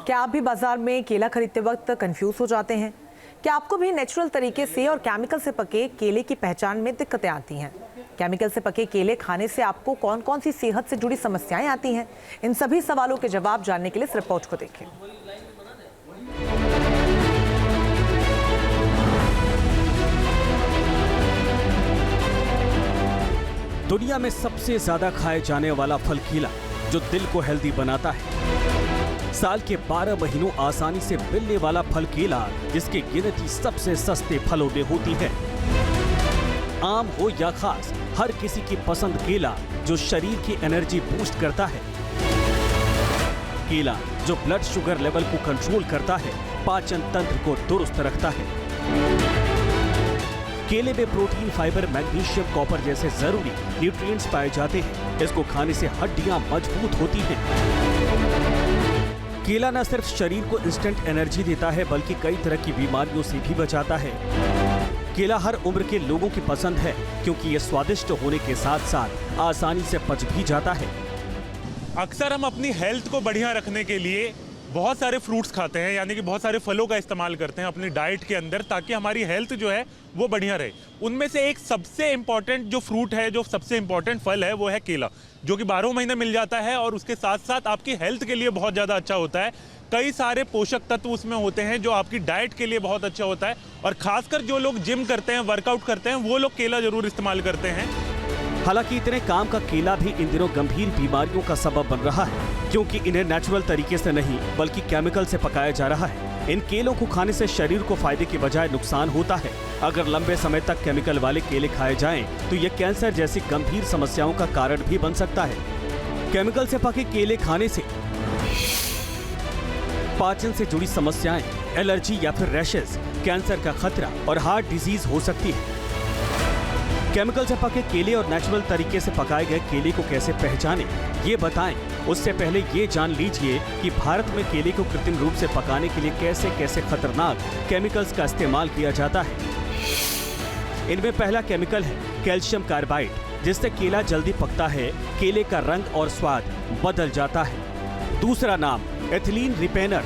क्या आप भी बाजार में केला खरीदते वक्त कंफ्यूज हो जाते हैं? क्या आपको भी नेचुरल तरीके से और केमिकल से पके केले की पहचान में दिक्कतें आती हैं? केमिकल से पके केले खाने से आपको कौन कौन सी सेहत से जुड़ी समस्याएं आती हैं? इन सभी सवालों के जवाब जानने के लिए इस रिपोर्ट को देखें। दुनिया में सबसे ज्यादा खाए जाने वाला फल केला, जो दिल को हेल्दी बनाता है। साल के 12 महीनों आसानी से मिलने वाला फल केला, जिसकी गिनती सबसे सस्ते फलों में होती है। आम हो या खास, हर किसी की पसंद केला, जो शरीर की एनर्जी बूस्ट करता है। केला जो ब्लड शुगर लेवल को कंट्रोल करता है, पाचन तंत्र को दुरुस्त रखता है। केले में प्रोटीन, फाइबर, मैग्नीशियम, कॉपर जैसे जरूरी न्यूट्रिएंट्स पाए जाते हैं। इसको खाने से हड्डियां मजबूत होती हैं। केला न सिर्फ शरीर को इंस्टेंट एनर्जी देता है, बल्कि कई तरह की बीमारियों से भी बचाता है। केला हर उम्र के लोगों की पसंद है, क्योंकि ये स्वादिष्ट होने के साथ साथ आसानी से पच भी जाता है। अक्सर हम अपनी हेल्थ को बढ़िया रखने के लिए बहुत सारे फ्रूट्स खाते हैं, यानी कि बहुत सारे फलों का इस्तेमाल करते हैं अपनी डाइट के अंदर, ताकि हमारी हेल्थ जो है वो बढ़िया रहे। उनमें से एक सबसे इम्पॉर्टेंट जो फ्रूट है, जो सबसे इम्पॉर्टेंट फल है, वो है केला, जो कि 12 महीने मिल जाता है और उसके साथ साथ आपकी हेल्थ के लिए बहुत ज़्यादा अच्छा होता है। कई सारे पोषक तत्व उसमें होते हैं जो आपकी डाइट के लिए बहुत अच्छा होता है। और खासकर जो लोग जिम करते हैं, वर्कआउट करते हैं, वो लोग केला जरूर इस्तेमाल करते हैं। हालांकि इतने काम का केला भी इन दिनों गंभीर बीमारियों का सबब बन रहा है, क्योंकि इन्हें नेचुरल तरीके से नहीं बल्कि केमिकल से पकाया जा रहा है। इन केलों को खाने से शरीर को फायदे के बजाय नुकसान होता है। अगर लंबे समय तक केमिकल वाले केले खाए जाएं, तो ये कैंसर जैसी गंभीर समस्याओं का कारण भी बन सकता है। केमिकल से पके केले खाने से पाचन से जुड़ी समस्याएं, एलर्जी या फिर रैशेस, कैंसर का खतरा और हार्ट डिजीज हो सकती है। केमिकल से पके केले और नेचुरल तरीके से पकाए गए केले को कैसे पहचानें, ये बताएं। उससे पहले ये जान लीजिए कि भारत में केले को कृत्रिम रूप से पकाने के लिए कैसे कैसे खतरनाक केमिकल्स का इस्तेमाल किया जाता है। इनमें पहला केमिकल है कैल्शियम कार्बाइड, जिससे केला जल्दी पकता है, केले का रंग और स्वाद बदल जाता है। दूसरा नाम एथिलीन रिपेनर,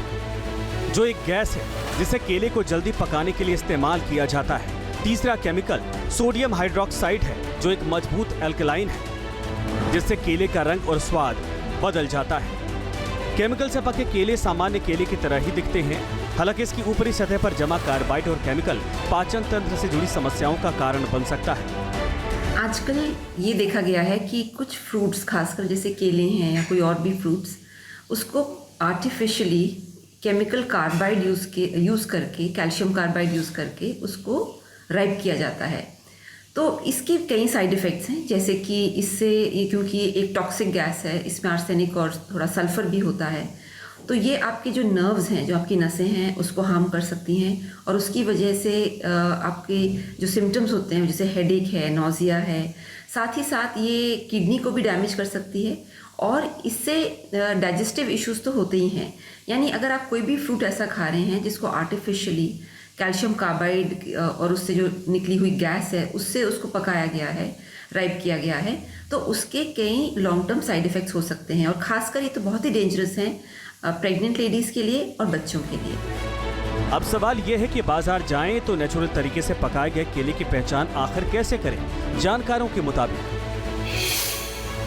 जो एक गैस है जिसे केले को जल्दी पकाने के लिए इस्तेमाल किया जाता है। तीसरा केमिकल सोडियम हाइड्रोक्साइड है, जो एक मजबूत एल्कलाइन है, जिससे केले का रंग और स्वाद बदल जाता है। केमिकल से पके केले सामान्य केले की तरह ही दिखते हैं, हालांकि इसकी ऊपरी सतह पर जमा कार्बाइड और केमिकल पाचन तंत्र से जुड़ी समस्याओं का कारण बन सकता है। आजकल ये देखा गया है कि कुछ फ्रूट्स, खासकर जैसे केले हैं या कोई और भी फ्रूट्स, उसको आर्टिफिशियली केमिकल कार्बाइड यूज़ करके, कैल्शियम कार्बाइड यूज़ करके उसको राइप किया जाता है। तो इसके कई साइड इफ़ेक्ट्स हैं, जैसे कि इससे क्योंकि एक टॉक्सिक गैस है, इसमें आर्सेनिक और थोड़ा सल्फर भी होता है, तो ये आपके जो नर्व्स हैं, जो आपकी नसें हैं, उसको हार्म कर सकती हैं। और उसकी वजह से आपके जो सिम्टम्स होते हैं, जैसे हेडेक है, नोज़िया है, साथ ही साथ ये किडनी को भी डैमेज कर सकती है। और इससे डाइजेस्टिव इश्यूज़ तो होते ही हैं। यानी अगर आप कोई भी फ्रूट ऐसा खा रहे हैं जिसको आर्टिफिशियली कैल्शियम कार्बाइड और उससे जो निकली हुई गैस है, उससे उसको पकाया गया है, राइप किया गया है, तो उसके कई लॉन्ग टर्म साइड इफ़ेक्ट्स हो सकते हैं। और ख़ासकर ये तो बहुत ही डेंजरस हैं प्रेग्नेंट लेडीज़ के लिए और बच्चों के लिए। अब सवाल यह है कि बाजार जाएं तो नेचुरल तरीके से पकाए गए केले की पहचान आखिर कैसे करें? जानकारों के मुताबिक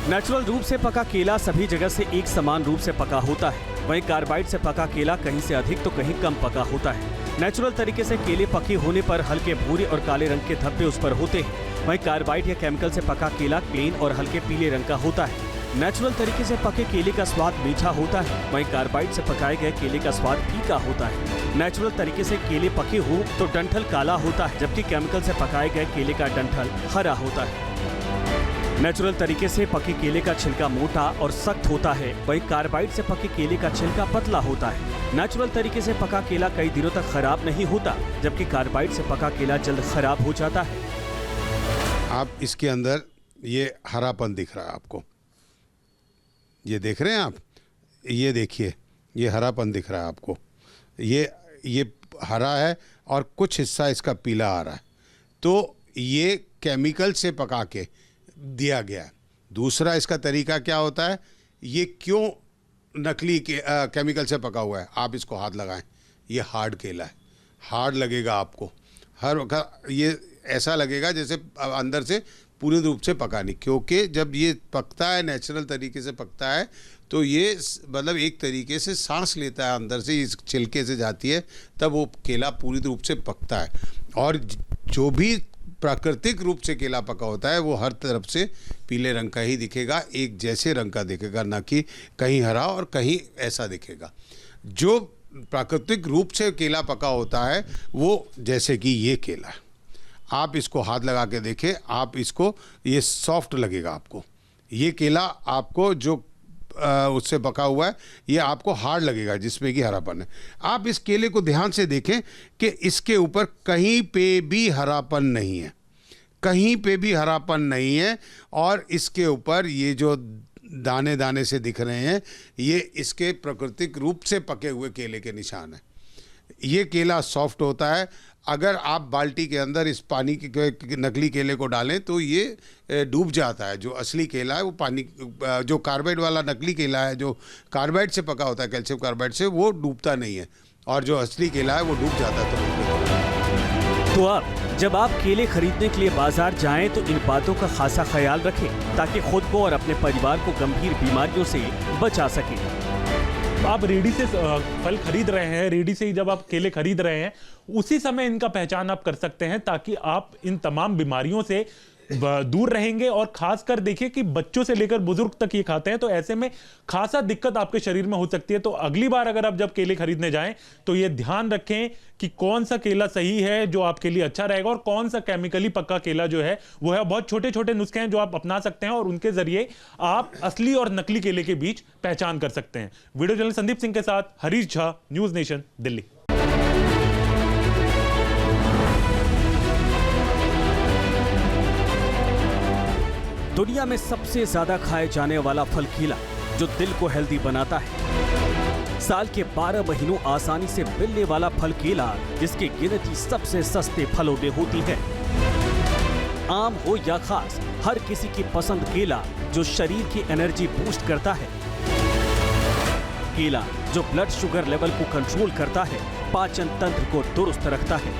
नेचुरल रूप से पका केला सभी जगह से एक समान रूप से पका होता है, वहीं कार्बाइड से पका केला कहीं से अधिक तो कहीं कम पका होता है। नेचुरल तरीके से केले पके होने पर हल्के भूरे और काले रंग के धब्बे उस पर होते हैं, वहीं कार्बाइड या केमिकल से पका केला प्लेन और हल्के पीले रंग का होता है। नेचुरल तरीके से पके केले का स्वाद मीठा होता है, वहीं कार्बाइड से पकाए गए केले का स्वाद फीका होता है। नेचुरल तरीके से केले पके हो तो डंठल काला होता है, जबकि केमिकल से पकाए गए केले का डंठल हरा होता है। नेचुरल तरीके से पके केले का छिलका मोटा और सख्त होता है, वहीं कार्बाइड से पके केले का छिलका पतला होता है। नेचुरल तरीके से पका केला कई दिनों तक खराब नहीं होता, जबकि कार्बाइड से पका केला जल्द खराब हो जाता है। आप इसके अंदर ये हरापन दिख रहा है आपको, ये देख रहे हैं आप, ये देखिए, ये हरापन दिख रहा है आपको, ये हरा है और कुछ हिस्सा इसका पीला आ रहा है, तो ये केमिकल से पका के दिया गया है। दूसरा इसका तरीका क्या होता है, ये क्यों नकली केमिकल से पका हुआ है। आप इसको हाथ लगाएं, ये हार्ड केला है, हार्ड लगेगा आपको हर वक्त। ये ऐसा लगेगा जैसे अंदर से पूर्ण रूप से पका नहीं, क्योंकि जब ये पकता है नेचुरल तरीके से पकता है तो ये मतलब एक तरीके से सांस लेता है अंदर से, इस छिलके से जाती है, तब वो केला पूरी रूप से पकता है। और जो भी प्राकृतिक रूप से केला पका होता है वो हर तरफ से पीले रंग का ही दिखेगा, एक जैसे रंग का दिखेगा, ना कि कहीं हरा और कहीं ऐसा दिखेगा। जो प्राकृतिक रूप से केला पका होता है वो जैसे कि ये केला है, आप इसको हाथ लगा के देखें, आप इसको, ये सॉफ्ट लगेगा आपको। ये केला आपको जो उससे पका हुआ है ये आपको हार्ड लगेगा, जिसमें कि हरापन है। आप इस केले को ध्यान से देखें कि इसके ऊपर कहीं पे भी हरापन नहीं है, कहीं पे भी हरापन नहीं है। और इसके ऊपर ये जो दाने दाने से दिख रहे हैं ये इसके प्राकृतिक रूप से पके हुए केले के निशान हैं। ये केला सॉफ्ट होता है। अगर आप बाल्टी के अंदर इस पानी के नकली केले को डालें तो ये डूब जाता है। जो असली केला है वो पानी, जो कार्बाइड वाला नकली केला है जो कार्बाइड से पका होता है, कैल्शियम कार्बाइड से, वो डूबता नहीं है, और जो असली केला है वो डूब जाता है। तो अब जब आप केले खरीदने के लिए बाजार जाएं तो इन बातों का खासा ख्याल रखें ताकि खुद को और अपने परिवार को गंभीर बीमारियों से बचा सकें। आप रेडी से फल खरीद रहे हैं, रेडी से ही जब आप केले खरीद रहे हैं उसी समय इनका पहचान आप कर सकते हैं, ताकि आप इन तमाम बीमारियों से दूर रहेंगे। और खासकर देखिए कि बच्चों से लेकर बुजुर्ग तक ये खाते हैं, तो ऐसे में खासा दिक्कत आपके शरीर में हो सकती है। तो अगली बार अगर आप जब केले खरीदने जाएं तो ये ध्यान रखें कि कौन सा केला सही है जो आपके लिए अच्छा रहेगा, और कौन सा केमिकली पक्का केला जो है वो है। बहुत छोटे छोटे नुस्खे हैं जो आप अपना सकते हैं और उनके जरिए आप असली और नकली केले के बीच पहचान कर सकते हैं। वीडियो जर्नलिस्ट संदीप सिंह के साथ हरीश झा, न्यूज नेशन, दिल्ली। दुनिया में सबसे ज्यादा खाए जाने वाला फल केला, जो दिल को हेल्दी बनाता है। साल के 12 महीनों आसानी से मिलने वाला फल केला, जिसकी गिनती सबसे सस्ते फलों में होती है। आम हो या खास, हर किसी की पसंद केला, जो शरीर की एनर्जी बूस्ट करता है। केला जो ब्लड शुगर लेवल को कंट्रोल करता है, पाचन तंत्र को दुरुस्त रखता है।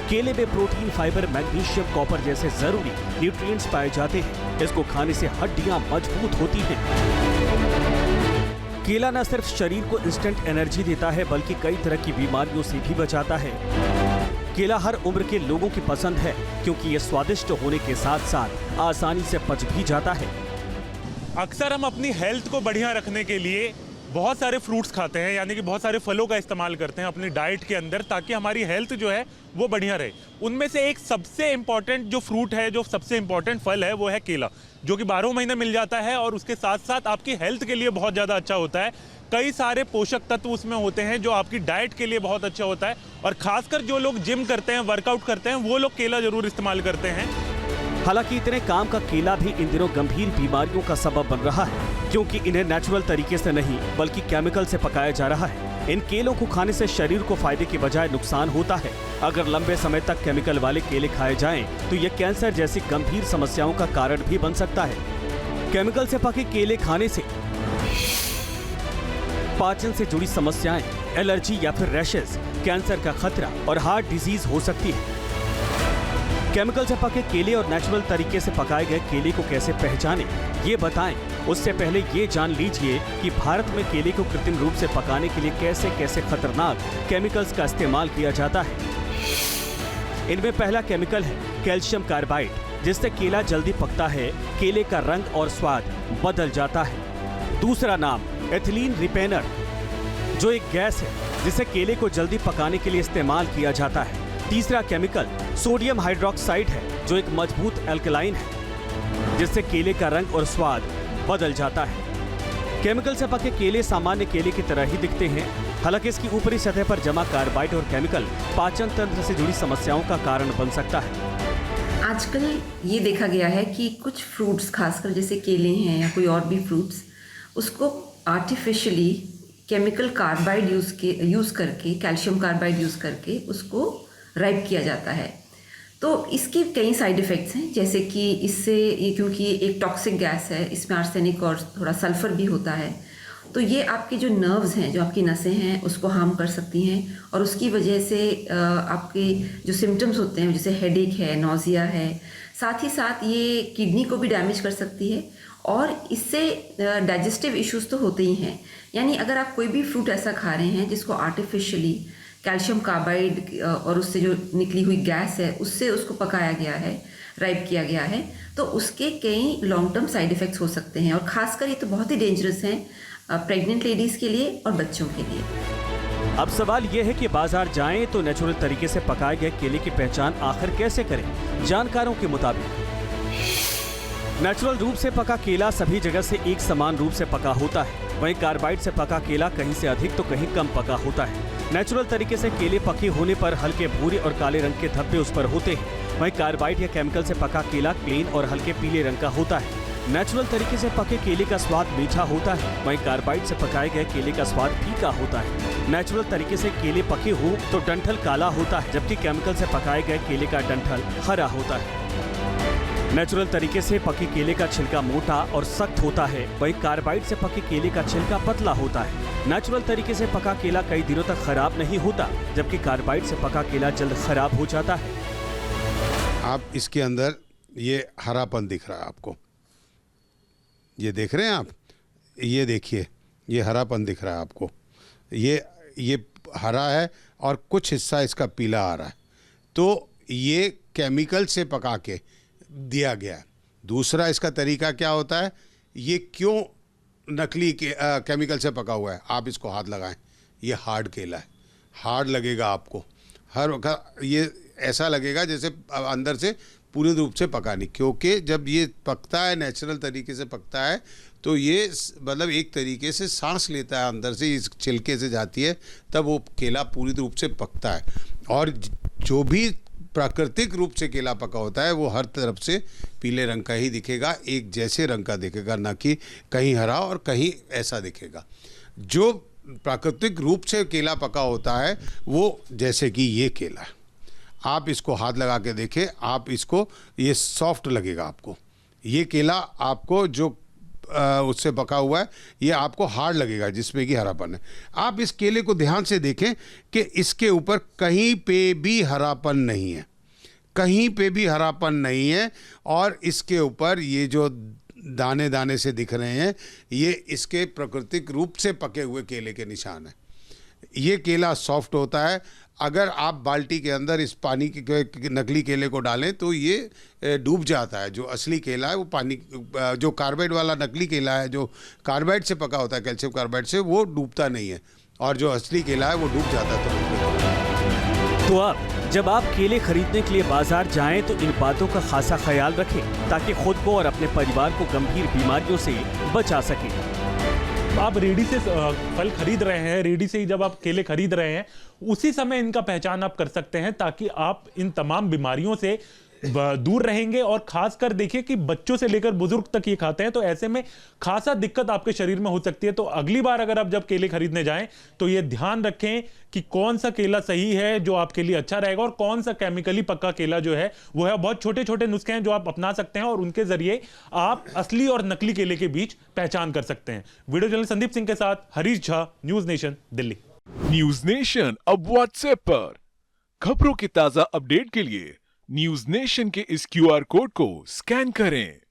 केले में प्रोटीन, फाइबर, मैग्नीशियम, कॉपर जैसे जरूरी न्यूट्रिएंट्स पाए जाते हैं। इसको खाने से हड्डियां मजबूत होती हैं। केला न सिर्फ शरीर को इंस्टेंट एनर्जी देता है, बल्कि कई तरह की बीमारियों से भी बचाता है। केला हर उम्र के लोगों की पसंद है, क्योंकि ये स्वादिष्ट होने के साथ साथ आसानी से पच भी जाता है। अक्सर हम अपनी हेल्थ को बढ़िया रखने के लिए बहुत सारे फ्रूट्स खाते हैं, यानी कि बहुत सारे फलों का इस्तेमाल करते हैं अपनी डाइट के अंदर, ताकि हमारी हेल्थ जो है वो बढ़िया रहे। उनमें से एक सबसे इम्पॉर्टेंट जो फ्रूट है, जो सबसे इम्पॉर्टेंट फल है, वो है केला, जो कि 12 महीने मिल जाता है और उसके साथ साथ आपकी हेल्थ के लिए बहुत ज़्यादा अच्छा होता है। कई सारे पोषक तत्व उसमें होते हैं जो आपकी डाइट के लिए बहुत अच्छा होता है। और खासकर जो लोग जिम करते हैं, वर्कआउट करते हैं, वो लोग केला जरूर इस्तेमाल करते हैं। हालांकि इतने काम का केला भी इन दिनों गंभीर बीमारियों का सबब बन रहा है, क्योंकि इन्हें नेचुरल तरीके से नहीं बल्कि केमिकल से पकाया जा रहा है। इन केलों को खाने से शरीर को फायदे के बजाय नुकसान होता है। अगर लंबे समय तक केमिकल वाले केले खाए जाएं, तो ये कैंसर जैसी गंभीर समस्याओं का कारण भी बन सकता है। केमिकल से पके केले खाने से पाचन से जुड़ी समस्याएं, एलर्जी या फिर रैशेज, कैंसर का खतरा और हार्ट डिजीज हो सकती है। केमिकल से पके केले और नेचुरल तरीके से पकाए गए केले को कैसे पहचानें, ये बताएं। उससे पहले ये जान लीजिए कि भारत में केले को कृत्रिम रूप से पकाने के लिए कैसे कैसे खतरनाक केमिकल्स का इस्तेमाल किया जाता है। इनमें पहला केमिकल है कैल्शियम कार्बाइड, जिससे केला जल्दी पकता है, केले का रंग और स्वाद बदल जाता है। दूसरा नाम एथिलीन रिपेनर, जो एक गैस है जिसे केले को जल्दी पकाने के लिए इस्तेमाल किया जाता है। तीसरा केमिकल सोडियम हाइड्रोक्साइड है, जो एक मजबूत एल्कलाइन है, जिससे केले का रंग और स्वाद बदल जाता है। केमिकल से पके केले सामान्य केले की तरह ही दिखते हैं, हालांकि इसकी ऊपरी सतह पर जमा कार्बाइड और केमिकल पाचन तंत्र से जुड़ी समस्याओं का कारण बन सकता है। आजकल ये देखा गया है कि कुछ फ्रूट्स, खासकर जैसे केले हैं या कोई और भी फ्रूट्स, उसको आर्टिफिशियली केमिकल कार्बाइड यूज़ करके, कैल्शियम कार्बाइड यूज़ करके उसको राइप किया जाता है। तो इसके कई साइड इफ़ेक्ट्स हैं, जैसे कि इससे ये क्योंकि एक टॉक्सिक गैस है, इसमें आर्सेनिक और थोड़ा सल्फर भी होता है, तो ये आपके जो नर्व्स हैं, जो आपकी नसें हैं, उसको हार्म कर सकती हैं और उसकी वजह से आपके जो सिम्टम्स होते हैं जैसे हेडेक है, नोज़िया है, साथ ही साथ ये किडनी को भी डैमेज कर सकती है और इससे डाइजेस्टिव इश्यूज तो होते ही हैं। यानी अगर आप कोई भी फ्रूट ऐसा खा रहे हैं जिसको आर्टिफिशियली कैल्शियम कार्बाइड और उससे जो निकली हुई गैस है उससे उसको पकाया गया है, राइप किया गया है, तो उसके कई लॉन्ग टर्म साइड इफ़ेक्ट्स हो सकते हैं और ख़ासकर ये तो बहुत ही डेंजरस हैं प्रेग्नेंट लेडीज़ के लिए और बच्चों के लिए। अब सवाल यह है कि बाजार जाएं तो नेचुरल तरीके से पकाए गए केले की पहचान आखिर कैसे करें? जानकारों के मुताबिक नेचुरल रूप से पका केला सभी जगह से एक समान रूप से पका होता है, वहीं कार्बाइड से पका केला कहीं से अधिक तो कहीं कम पका होता है। नेचुरल तरीके से केले पके होने पर हल्के भूरे और काले रंग के धब्बे उस पर होते हैं, वहीं कार्बाइड या केमिकल से पका केला प्लेन और हल्के पीले रंग का होता है। नेचुरल तरीके से पके केले का स्वाद मीठा होता है, वहीं कार्बाइड से पकाए गए केले का स्वाद फीका होता है। नेचुरल तरीके से केले पके हो तो डंठल काला होता है, जबकि केमिकल से पकाए गए केले का डंठल हरा होता है। नेचुरल तरीके से पके केले का छिलका मोटा और सख्त होता है, वहीं कार्बाइड से पके केले का छिलका पतला होता है। नेचुरल तरीके से पका केला कई दिनों तक खराब नहीं होता, जबकि कार्बाइड से पका केला जल्द खराब हो जाता है। आप इसके अंदर ये हरापन दिख रहा है आपको, ये देख रहे हैं आप, ये देखिए, ये हरापन दिख रहा है आपको, ये हरा है और कुछ हिस्सा इसका पीला आ रहा है, तो ये केमिकल से पका के दिया गया है। दूसरा इसका तरीका क्या होता है, ये क्यों नकली केमिकल से पका हुआ है, आप इसको हाथ लगाएं, ये हार्ड केला है, हार्ड लगेगा आपको हर वक्त, ये ऐसा लगेगा जैसे अंदर से पूरी रूप से पका नहीं, क्योंकि जब ये पकता है नेचुरल तरीके से पकता है तो ये मतलब एक तरीके से सांस लेता है अंदर से, इस छिलके से जाती है, तब वो केला पूरी रूप से पकता है। और जो भी प्राकृतिक रूप से केला पका होता है वो हर तरफ से पीले रंग का ही दिखेगा, एक जैसे रंग का दिखेगा, ना कि कहीं हरा और कहीं ऐसा दिखेगा। जो प्राकृतिक रूप से केला पका होता है वो जैसे कि ये केला है, आप इसको हाथ लगा के देखें, आप इसको, ये सॉफ्ट लगेगा आपको, ये केला आपको जो उससे पका हुआ है ये आपको हार्ड लगेगा जिसमें कि हरापन है। आप इस केले को ध्यान से देखें कि इसके ऊपर कहीं पे भी हरापन नहीं है, कहीं पे भी हरापन नहीं है, और इसके ऊपर ये जो दाने दाने से दिख रहे हैं ये इसके प्राकृतिक रूप से पके हुए केले के निशान हैं। ये केला सॉफ्ट होता है, अगर आप बाल्टी के अंदर इस पानी के नकली केले को डालें तो ये डूब जाता है। जो असली केला है वो पानी, जो कार्बाइड वाला नकली केला है जो कार्बाइड से पका होता है, कैल्शियम कार्बाइड से, वो डूबता नहीं है, और जो असली केला है वो डूब जाता है। तो अब जब आप केले खरीदने के लिए बाजार जाएं तो इन बातों का खासा ख्याल रखें ताकि खुद को और अपने परिवार को गंभीर बीमारियों से बचा सकें। आप रेडी से फल खरीद रहे हैं, रेडी से ही जब आप केले खरीद रहे हैं उसी समय इनका पहचान आप कर सकते हैं, ताकि आप इन तमाम बीमारियों से दूर रहेंगे। और खासकर देखिए कि बच्चों से लेकर बुजुर्ग तक ये खाते हैं, तो ऐसे में खासा दिक्कत आपके शरीर में हो सकती है। तो अगली बार अगर आप जब केले खरीदने जाएं तो ये ध्यान रखें कि कौन सा केला सही है जो आपके लिए अच्छा रहेगा और कौन सा केमिकली पक्का केला जो है वो है। बहुत छोटे छोटे नुस्खे हैं जो आप अपना सकते हैं और उनके जरिए आप असली और नकली केले के बीच पहचान कर सकते हैं। वीडियो जर्नलिस्ट संदीप सिंह के साथ Harish Jha, news nation, Delhi. News nation अब व्हाट्सएप पर खबरों की ताजा अपडेट के लिए न्यूज नेशन के इस QR कोड को स्कैन करें।